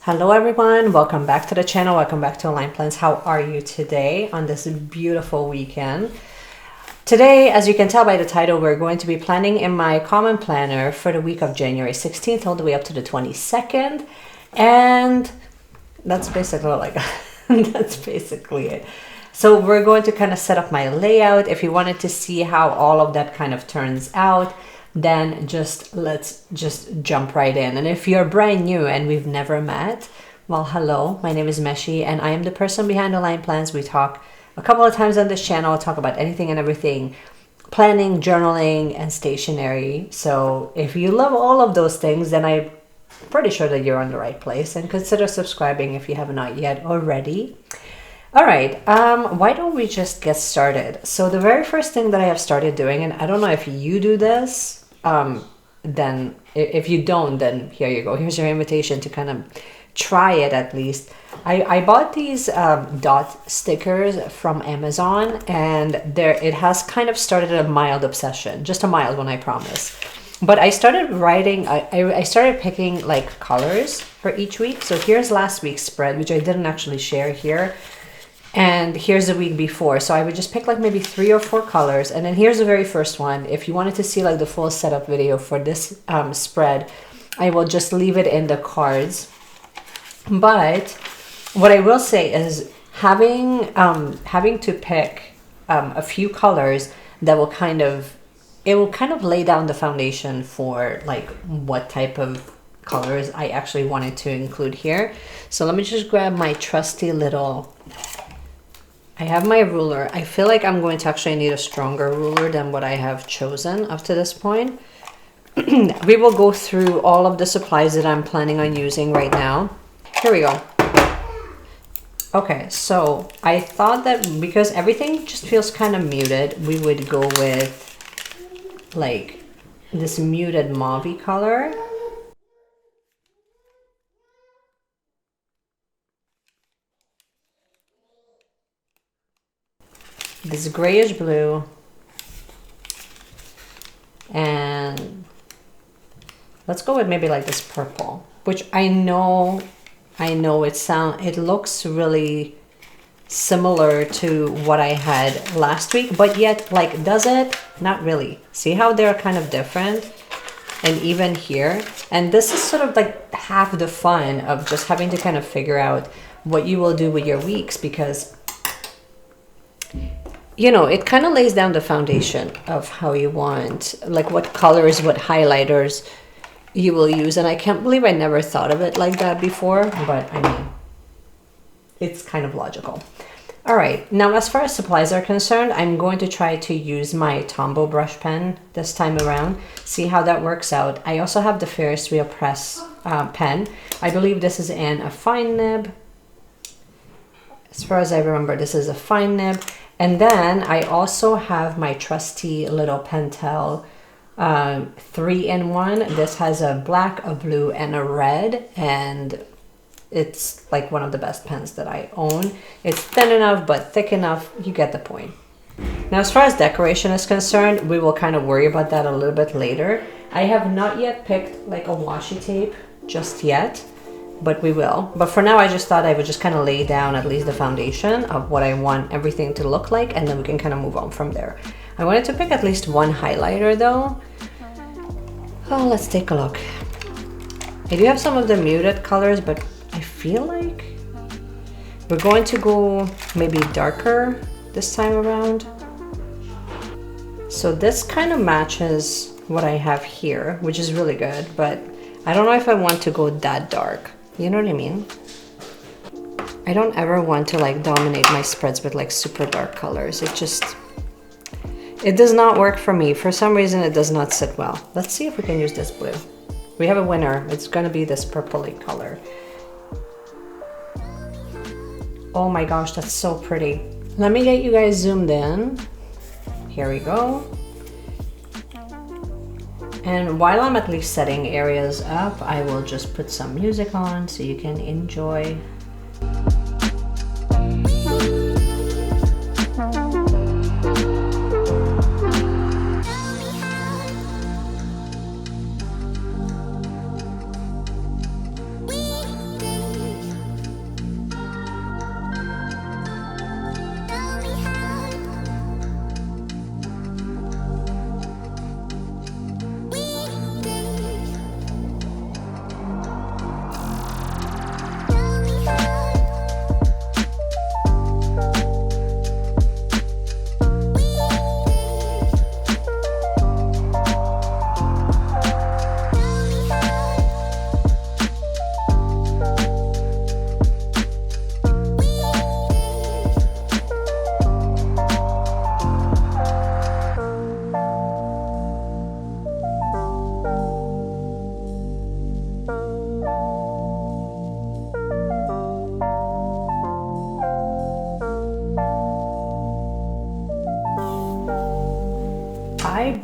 Hello everyone, welcome back to the channel, welcome back to Align Plans. How are you today on this beautiful weekend? Today, as you can tell by the title, we're going to be planning in my common planner for the week of January 16th all the way up to the 22nd. And that's basically like that's basically it. So we're going to kind of set up my layout. If you wanted to see how all of that kind of turns out, then let's just jump right in. And if you're brand new and we've never met, well, hello, my name is Meshi and I am the person behind Align Plans. We talk a couple of times on this channel, talk about anything and everything, planning, journaling, and stationery. So if you love all of those things, then I'm pretty sure that you're on the right place, and consider subscribing if you have not yet already. All right, why don't we just get started? So the very first thing that I have started doing, and I don't know if you do this, then if you don't, then here you go. Here's your invitation to kind of try it at least. I bought these dot stickers from Amazon, and it has kind of started a mild obsession, just a mild one, I promise. But I started writing, I started picking like colors for each week. So here's last week's spread, which I didn't actually share here. And here's the week before. So I would just pick like maybe 3 or 4 colors. And then here's the very first one. If you wanted to see like the full setup video for this spread, I will just leave it in the cards. But what I will say is having to pick a few colors that will kind of lay down the foundation for like what type of colors I actually wanted to include here. So let me just grab my trusty little, I have my ruler. I feel like I'm going to actually need a stronger ruler than what I have chosen up to this point. We will go through all of the supplies that I'm planning on using right now. Here we go. Okay, so I thought that because everything just feels kind of muted, we would go with like this muted mauve color. This grayish blue, and let's go with maybe like this purple, which I know it looks really similar to what I had last week, but yet like, does it? Not really. See how they're kind of different? And even here, and this is sort of like half the fun of just having to kind of figure out what you will do with your weeks, because you know, it kind of lays down the foundation of how you want, like what colors, what highlighters you will use. And I can't believe I never thought of it like that before, but I mean, it's kind of logical. All right, now as far as supplies are concerned, I'm going to try to use my Tombow brush pen this time around, see how that works out. I also have the Ferris wheel press pen. I believe this is in a fine nib. As far as I remember, this is a fine nib. And then I also have my trusty little Pentel 3-in-1. This has a black, a blue, and a red, and it's like one of the best pens that I own. It's thin enough, but thick enough. You get the point. Now, as far as decoration is concerned, we will kind of worry about that a little bit later. I have not yet picked like a washi tape just yet, but we will. But for now, I just thought I would just kind of lay down at least the foundation of what I want everything to look like, and then we can kind of move on from there. I wanted to pick at least one highlighter though. Oh, let's take a look. I do have some of the muted colors, but I feel like we're going to go maybe darker this time around. So this kind of matches what I have here, which is really good, but I don't know if I want to go that dark. You know what I mean? I don't ever want to like dominate my spreads with like super dark colors. It does not work for me. For some reason, it does not sit well. Let's see if we can use this blue. We have a winner. It's gonna be this purpley color. Oh my gosh, that's so pretty. Let me get you guys zoomed in. Here we go. And while I'm at least setting areas up, I will just put some music on so you can enjoy.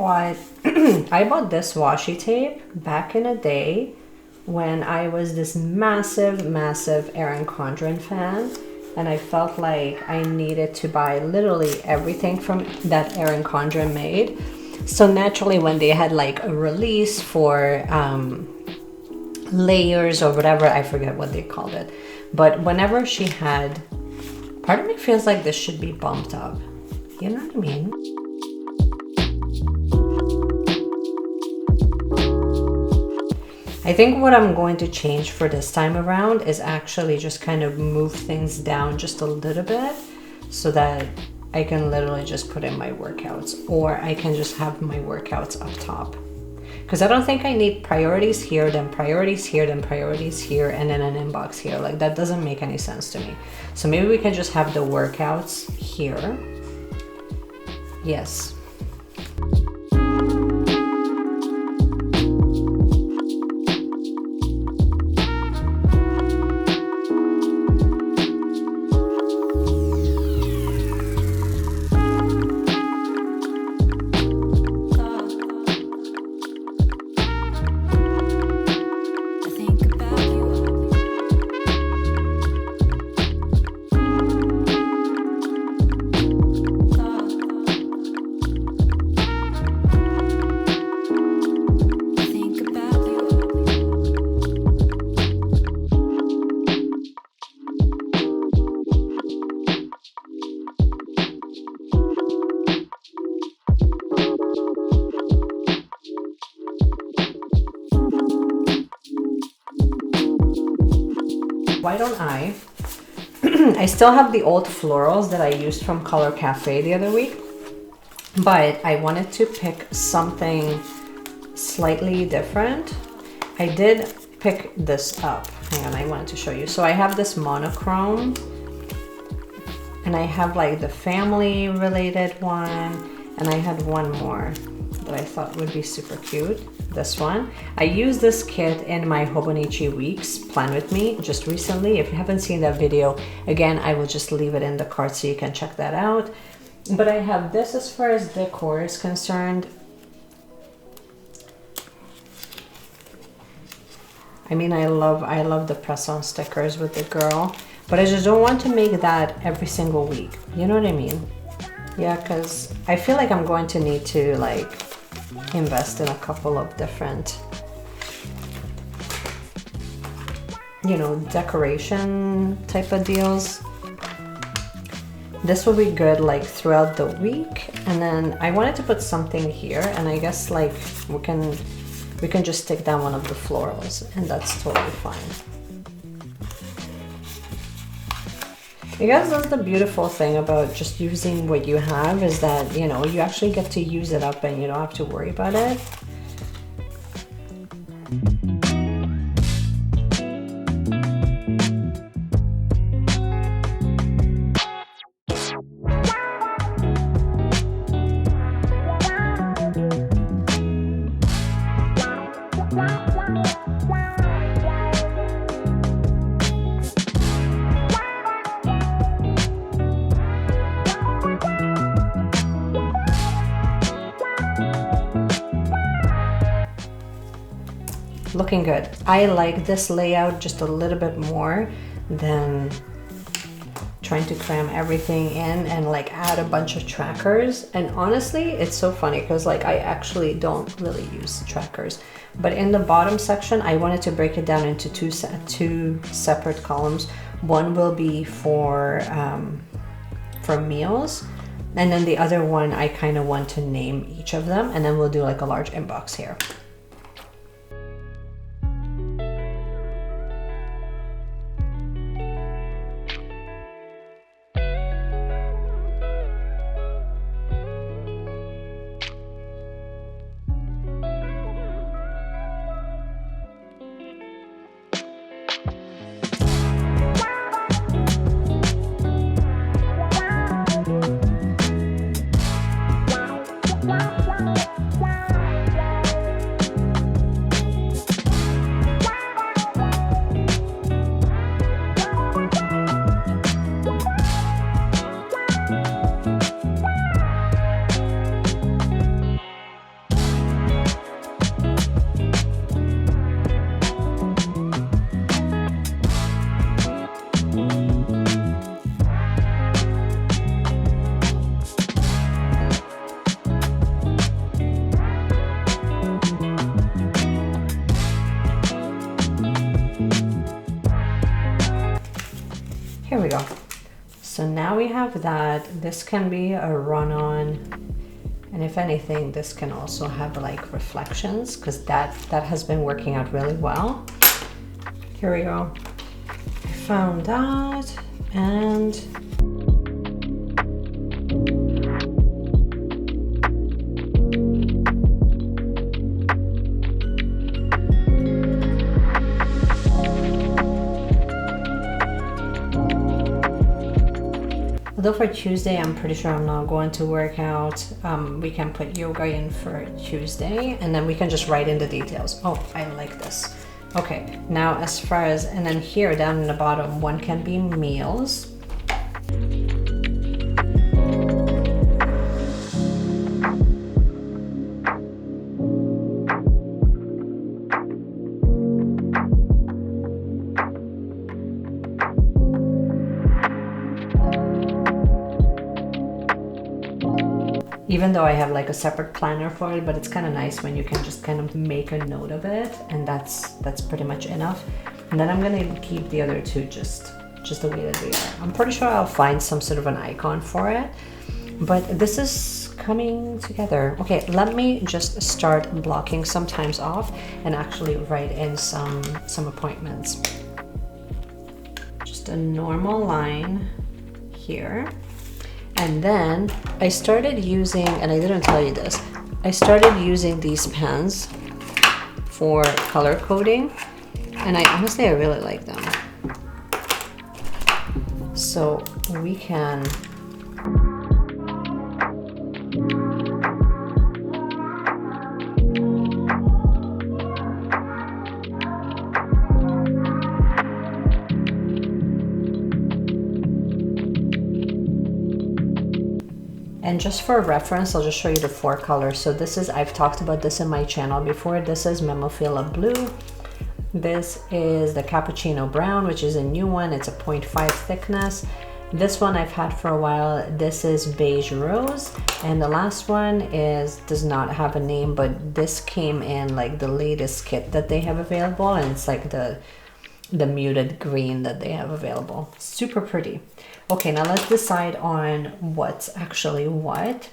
bought I bought this washi tape back in the day when I was this massive Erin Condren fan, and I felt like I needed to buy literally everything from that Erin Condren made. So naturally, when they had like a release for layers or whatever, I forget what they called it, but whenever she had, part of me feels like this should be bumped up. You know what I mean? I think what I'm going to change for this time around is actually just kind of move things down just a little bit so that I can literally just put in my workouts, or I can just have my workouts up top. Because I don't think I need priorities here, then priorities here, then priorities here, and then an inbox here. Like, that doesn't make any sense to me. So maybe we can just have the workouts here. Yes. Why don't I still have the old florals that I used from Color Cafe the other week, but I wanted to pick something slightly different. I did pick this up. Hang on, I wanted to show you. So I have this monochrome, and I have like the family related one, and I had one more that I thought would be super cute. This one. I used this kit in my Hobonichi Weeks Plan With Me just recently. If you haven't seen that video, again, I will just leave it in the card so you can check that out. But I have this as far as decor is concerned. I mean, I love the press-on stickers with the girl, but I just don't want to make that every single week. You know what I mean? Yeah, because I feel like I'm going to need to like invest in a couple of different, you know, decoration type of deals. This will be good like throughout the week, and then I wanted to put something here, and I guess like we can just stick down one of the florals, and that's totally fine. I guess that's the beautiful thing about just using what you have, is that, you know, you actually get to use it up and you don't have to worry about it. Looking good. I like this layout just a little bit more than trying to cram everything in and like add a bunch of trackers. And honestly, it's so funny because like I actually don't really use trackers, but in the bottom section I wanted to break it down into two separate columns. One will be for meals, and then the other one I kind of want to name each of them, and then we'll do like a large inbox here. we go. So now we have that. This can be a run-on, and if anything, this can also have like reflections, because that has been working out really well. Here we go. I found that, and although for Tuesday, I'm pretty sure I'm not going to work out. We can put yoga in for Tuesday, and then we can just write in the details. Oh, I like this. Okay, now as far as, and then here down in the bottom, one can be meals. Even though I have like a separate planner for it, but it's kind of nice when you can just kind of make a note of it, and that's pretty much enough. And then I'm gonna keep the other two just the way that they are. I'm pretty sure I'll find some sort of an icon for it, but this is coming together. Okay, let me just start blocking some times off and actually write in some appointments. Just a normal line here. And then I started using, and I didn't tell you this, I started using these pens for color coding, and I really like them. So we can And just for reference, I'll just show you the 4 colors. So this is, I've talked about this in my channel before. This is Memophila Blue. This is the Cappuccino Brown, which is a new one. It's a 0.5 thickness. This one I've had for a while. This is Beige Rose. And the last one does not have a name, but this came in like the latest kit that they have available. And it's like the muted green that they have available. Super pretty. Okay, now let's decide on what's actually what.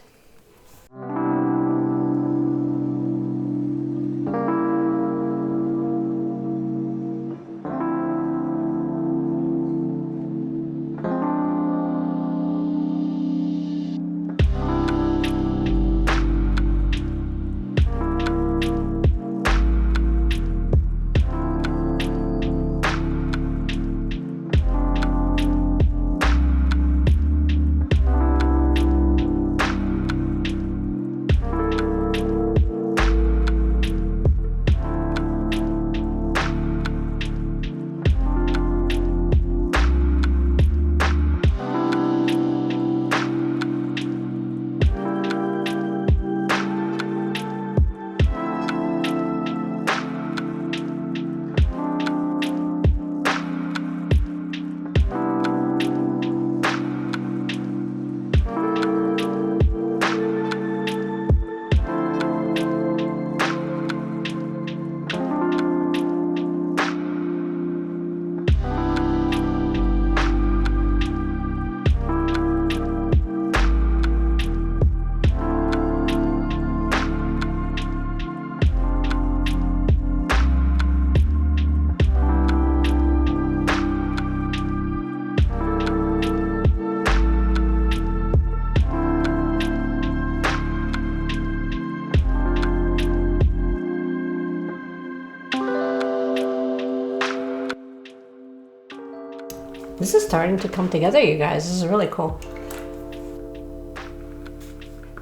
This is starting to come together, you guys. This is really cool.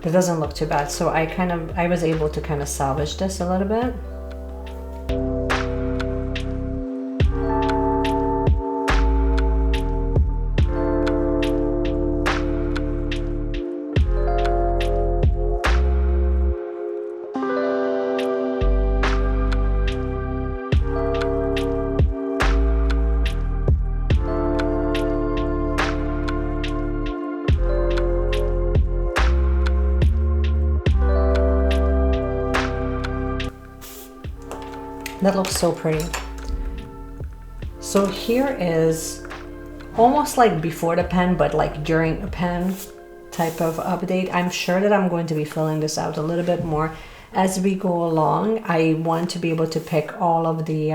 It doesn't look too bad. So I was able to kind of salvage this a little bit. That looks so pretty. So here is almost like before the pen, but like during a pen type of update. I'm sure that I'm going to be filling this out a little bit more as we go along. I want to be able to pick all of the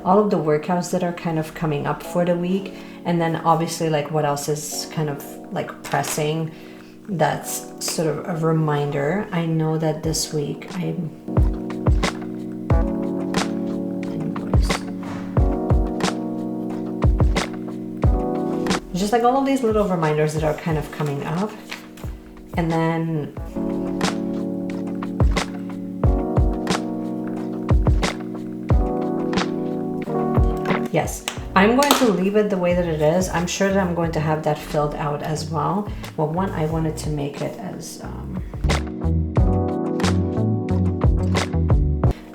workouts that are kind of coming up for the week, and then obviously like what else is kind of like pressing. That's sort of a reminder. I know that this week just like all of these little reminders that are kind of coming up. And then yes, I'm going to leave it the way that it is. I'm sure that I'm going to have that filled out as well. Well, one, I wanted to make it as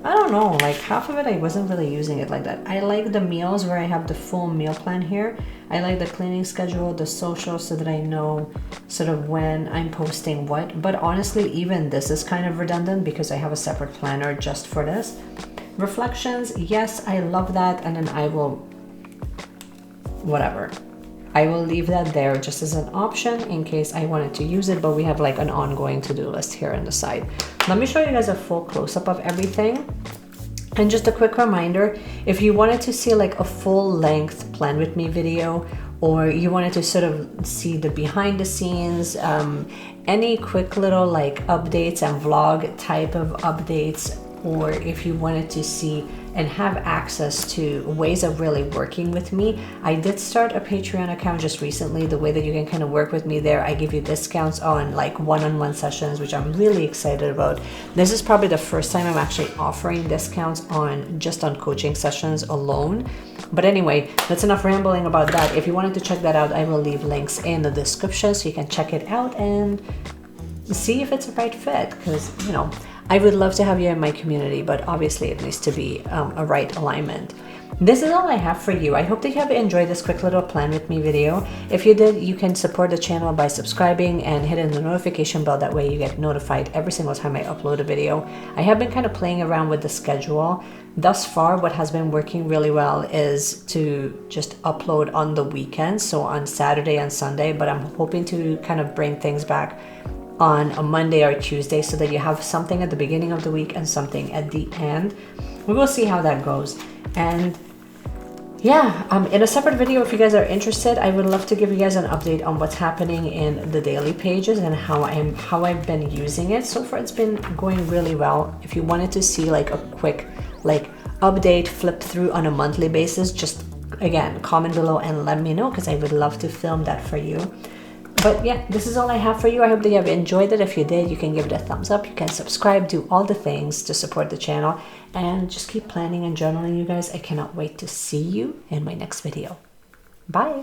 I don't know, like half of it I wasn't really using it like that. I like the meals where I have the full meal plan here. I like the cleaning schedule, the social, so that I know sort of when I'm posting what. But honestly, even this is kind of redundant because I have a separate planner just for this. Reflections, yes, I love that. And then I will, whatever. I will leave that there just as an option in case I wanted to use it, but we have like an ongoing to-do list here on the side. Let me show you guys a full close-up of everything. And just a quick reminder, if you wanted to see like a full-length plan with me video, or you wanted to sort of see the behind the scenes, any quick little like updates and vlog type of updates, or if you wanted to see and have access to ways of really working with me, I did start a Patreon account just recently. The way that you can kind of work with me there, I give you discounts on like one-on-one sessions, which I'm really excited about. This is probably the first time I'm actually offering discounts on just on coaching sessions alone. But anyway, that's enough rambling about that. If you wanted to check that out, I will leave links in the description so you can check it out and see if it's a right fit, because you know, I would love to have you in my community, but obviously it needs to be a right alignment. This is all I have for you. I hope that you have enjoyed this quick little plan with me video. If you did, you can support the channel by subscribing and hitting the notification bell. That way you get notified every single time I upload a video. I have been kind of playing around with the schedule. Thus far, what has been working really well is to just upload on the weekends, so on Saturday and Sunday, but I'm hoping to kind of bring things back on a Monday or Tuesday so that you have something at the beginning of the week and something at the end. We will see how that goes. And yeah, in a separate video, if you guys are interested, I would love to give you guys an update on what's happening in the daily pages and how I've been using it. So far, it's been going really well. If you wanted to see like a quick like update flip through on a monthly basis, just again, comment below and let me know, because I would love to film that for you. But yeah, this is all I have for you. I hope that you have enjoyed it. If you did, you can give it a thumbs up. You can subscribe, do all the things to support the channel, and just keep planning and journaling, you guys. I cannot wait to see you in my next video. Bye.